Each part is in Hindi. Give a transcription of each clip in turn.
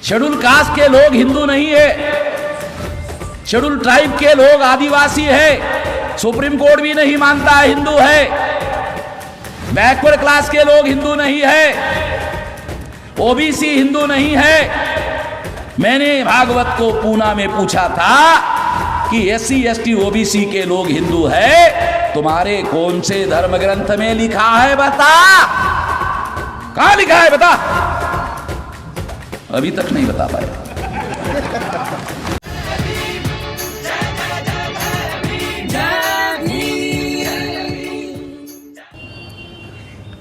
शेड्यूल कास्ट के लोग हिंदू नहीं है, शेड्यूल ट्राइब के लोग आदिवासी है, सुप्रीम कोर्ट भी नहीं मानता है हिंदू है। बैकवर्ड क्लास के लोग हिंदू नहीं है, ओबीसी हिंदू नहीं है। मैंने भागवत को पूना में पूछा था कि एससी एसटी ओबीसी के लोग हिंदू है, तुम्हारे कौन से धर्म ग्रंथ में लिखा है बता, कहां लिखा है बता। अभी तक नहीं बता पाए।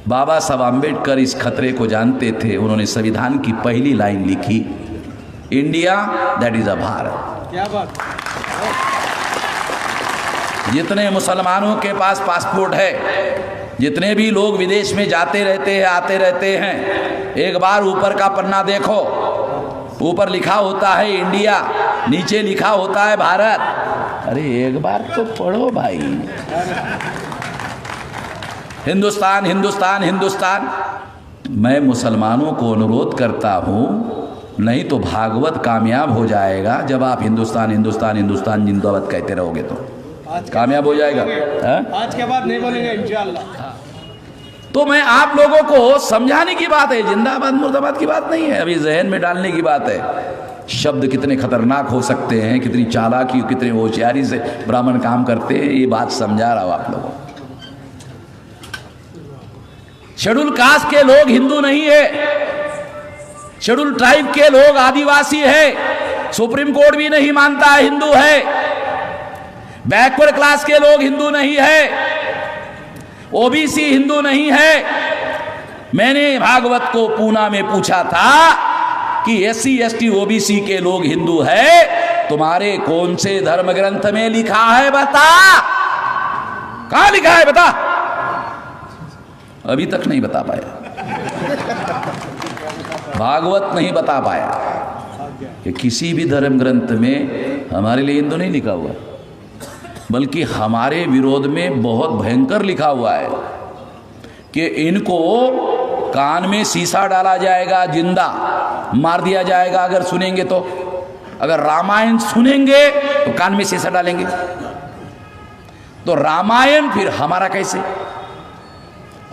बाबा साहब आम्बेडकर इस खतरे को जानते थे। उन्होंने संविधान की पहली लाइन लिखी, India that is a Bharat. क्या बात। जितने मुसलमानों के पास पासपोर्ट है, जितने भी लोग विदेश में जाते रहते हैं आते रहते हैं, एक बार ऊपर का पन्ना देखो, ऊपर लिखा होता है इंडिया, नीचे लिखा होता है भारत। अरे एक बार तो पढ़ो भाई। हिंदुस्तान हिंदुस्तान हिंदुस्तान। मैं मुसलमानों को अनुरोध करता हूं, नहीं तो भागवत कामयाब हो जाएगा। जब आप हिंदुस्तान हिंदुस्तान हिंदुस्तान जिंदाबाद कहते रहोगे तो कामयाब हो जाएगा। आज के बाद नहीं बोलेंगे इंशाअल्लाह। तो मैं आप लोगों को समझाने की बात है, जिंदाबाद मुर्दाबाद की बात नहीं है, अभी जहन में डालने की बात है। शब्द कितने खतरनाक हो सकते हैं, कितनी चालाकी कितनी होशियारी से ब्राह्मण काम करते हैं, ये बात समझा रहा हूं आप लोगों को। शेड्यूल कास्ट के लोग हिंदू नहीं है, शेड्यूल ट्राइब के लोग आदिवासी है, सुप्रीम कोर्ट भी नहीं मानता है हिंदू है। बैकवर्ड क्लास के लोग हिंदू नहीं है, ओबीसी हिंदू नहीं है। मैंने भागवत को पूना में पूछा था कि एससी एसटी ओबीसी के लोग हिंदू है, तुम्हारे कौन से धर्म ग्रंथ में लिखा है बता, कहां लिखा है बता। अभी तक नहीं बता पाया, भागवत नहीं बता पाया कि किसी भी धर्म ग्रंथ में हमारे लिए हिंदू नहीं लिखा हुआ, बल्कि हमारे विरोध में बहुत भयंकर लिखा हुआ है कि इनको कान में शीशा डाला जाएगा, जिंदा मार दिया जाएगा अगर सुनेंगे तो। अगर रामायण सुनेंगे तो कान में शीशा डालेंगे। तो रामायण फिर हमारा कैसे?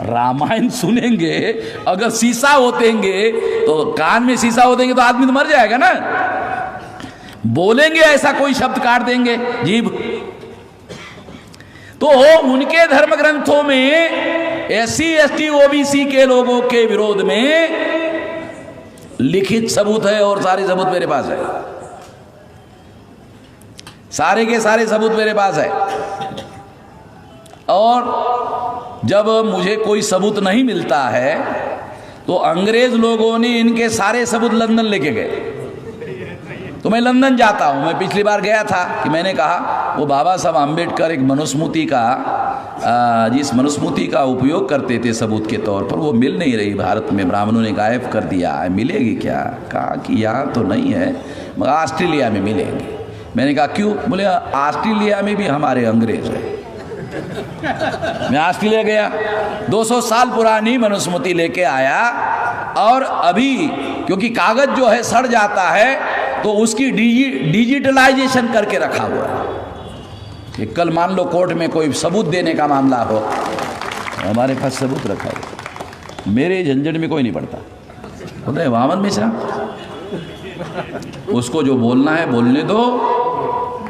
रामायण सुनेंगे अगर शीशा होतेंगे तो कान में शीशा होतेंगे तो आदमी तो मर जाएगा ना। बोलेंगे ऐसा कोई शब्द काट देंगे जीभ। तो उनके धर्म ग्रंथों में एससी एसटी ओबीसी के लोगों के विरोध में लिखित सबूत है, और सारे सबूत मेरे पास है, सारे के सारे सबूत मेरे पास है। और जब मुझे कोई सबूत नहीं मिलता है तो अंग्रेज लोगों ने इनके सारे सबूत लंदन लेके गए। तो मैं लंदन जाता हूँ। मैं पिछली बार गया था कि मैंने कहा वो बाबा साहब आम्बेडकर एक मनुस्मृति का जिस मनुस्मृति का उपयोग करते थे सबूत के तौर पर, वो मिल नहीं रही भारत में, ब्राह्मणों ने गायब कर दिया है। मिलेगी क्या? कहा कि यहाँ तो नहीं है, मगर ऑस्ट्रेलिया में मिलेगी। मैंने कहा क्यों? बोले ऑस्ट्रेलिया में भी हमारे अंग्रेज हैं। मैं ऑस्ट्रेलिया गया, 200 साल पुरानी मनुस्मृति लेके आया, और अभी क्योंकि कागज जो है सड़ जाता है तो उसकी डिजिटलाइजेशन करके रखा हुआ है कि कल मान लो कोर्ट में कोई सबूत देने का मामला हो, हमारे पास सबूत रखा हुआ। मेरे झंझट में कोई नहीं पड़ता। बोलते हैं वामन मिश्रा, उसको जो बोलना है बोलने दो,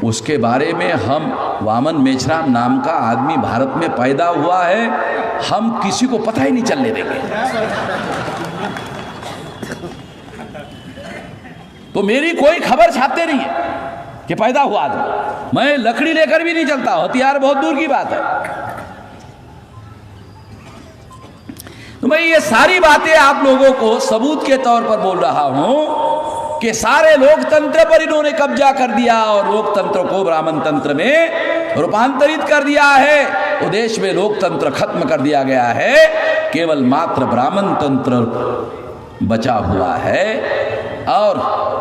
उसके बारे में हम वामन मेश्राम नाम का आदमी भारत में पैदा हुआ है, हम किसी को पता ही नहीं चलने देंगे। तो मेरी कोई खबर छापते नहीं है कि पैदा हुआ आदमी। मैं लकड़ी लेकर भी नहीं चलता, हथियार बहुत दूर की बात है। तो मैं ये सारी बातें आप लोगों को सबूत के तौर पर बोल रहा हूं कि सारे लोकतंत्र पर इन्होंने कब्जा कर दिया और लोकतंत्र को ब्राह्मण तंत्र में रूपांतरित कर दिया है। तो देश में लोकतंत्र खत्म कर दिया गया है, केवल मात्र ब्राह्मण तंत्र बचा हुआ है, और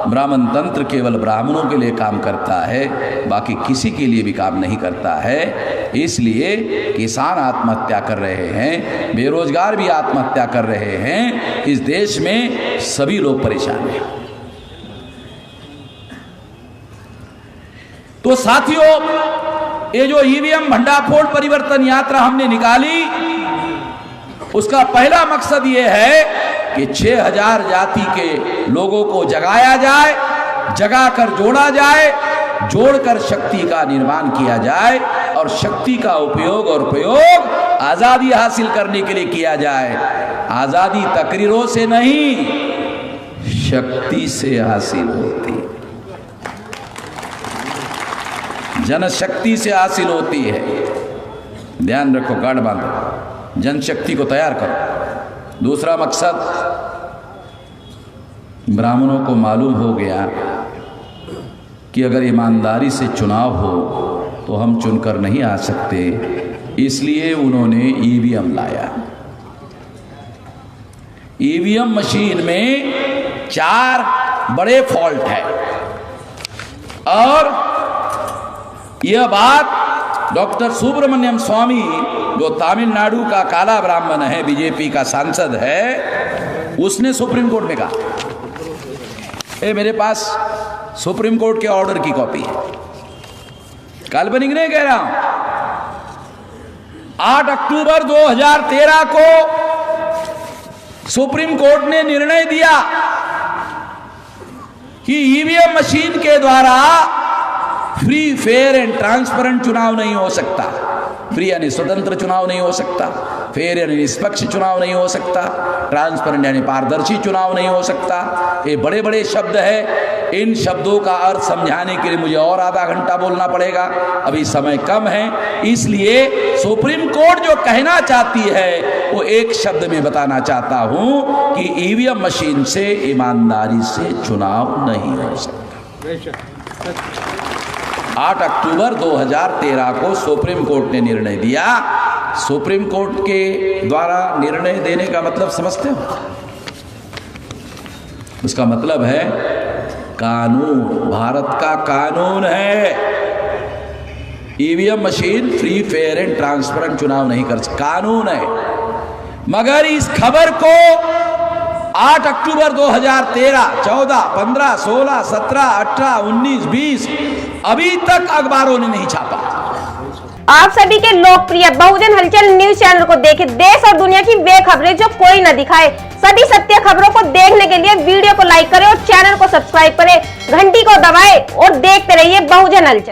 ब्राह्मण तंत्र केवल ब्राह्मणों के लिए काम करता है, बाकी किसी के लिए भी काम नहीं करता है। इसलिए किसान आत्महत्या कर रहे हैं, बेरोजगार भी आत्महत्या कर रहे हैं, इस देश में सभी लोग परेशान हैं। तो साथियों, ये जो ईवीएम भंडाफोड़ परिवर्तन यात्रा हमने निकाली, उसका पहला मकसद ये है कि 6000 जाति के लोगों को जगाया जाए, जगाकर जोड़ा जाए, जोड़कर शक्ति का निर्माण किया जाए और शक्ति का उपयोग और प्रयोग आजादी हासिल करने के लिए किया जाए। आजादी तकरीरों से नहीं, शक्ति से हासिल होती, जनशक्ति से हासिल होती है। ध्यान रखो, गाढ़ बांधो, जनशक्ति को तैयार करो। दूसरा मकसद, ब्राह्मणों को मालूम हो गया कि अगर ईमानदारी से चुनाव हो तो हम चुनकर नहीं आ सकते, इसलिए उन्होंने ईवीएम लाया। ईवीएम मशीन में 4 बड़े फॉल्ट है और यह बात डॉक्टर सुब्रमण्यम स्वामी, जो तमिलनाडु का काला ब्राह्मण है, बीजेपी का सांसद है, उसने सुप्रीम कोर्ट में कहा। मेरे पास सुप्रीम कोर्ट के ऑर्डर की कॉपी है, काल्पनिक नहीं कह रहा हूं। 8 अक्टूबर 2013 को सुप्रीम कोर्ट ने निर्णय दिया कि ईवीएम मशीन के द्वारा फ्री, फेयर एंड ट्रांसपेरेंट चुनाव नहीं हो सकता। फ्री यानी स्वतंत्र चुनाव नहीं हो सकता, फेयर यानी निष्पक्ष चुनाव नहीं हो सकता, ट्रांसपेरेंट यानी पारदर्शी चुनाव नहीं हो सकता। ये बड़े बड़े शब्द है, इन शब्दों का अर्थ समझाने के लिए मुझे और आधा घंटा बोलना पड़ेगा, अभी समय कम है। इसलिए सुप्रीम कोर्ट जो कहना चाहती है वो एक शब्द में बताना चाहता हूं कि ईवीएम मशीन से ईमानदारी से चुनाव नहीं हो सकता। 8 अक्टूबर 2013 को सुप्रीम कोर्ट ने निर्णय दिया। सुप्रीम कोर्ट के द्वारा निर्णय देने का मतलब समझते हो? उसका मतलब है कानून, भारत का कानून है। EVM machine free, fair and transparent चुनाव नहीं कर सकती, कानून है। मगर इस खबर को 8 अक्टूबर 2013, 14, 15, 16, 17, 18, 19, 20 अभी तक अखबारों ने नहीं छापा। आप सभी के लोकप्रिय बहुजन हलचल न्यूज चैनल को देखें, देश और दुनिया की वे खबरें जो कोई न दिखाए। सभी सत्य खबरों को देखने के लिए वीडियो को लाइक करें और चैनल को सब्सक्राइब करें, घंटी को दबाएं और देखते रहिए बहुजन हलचल।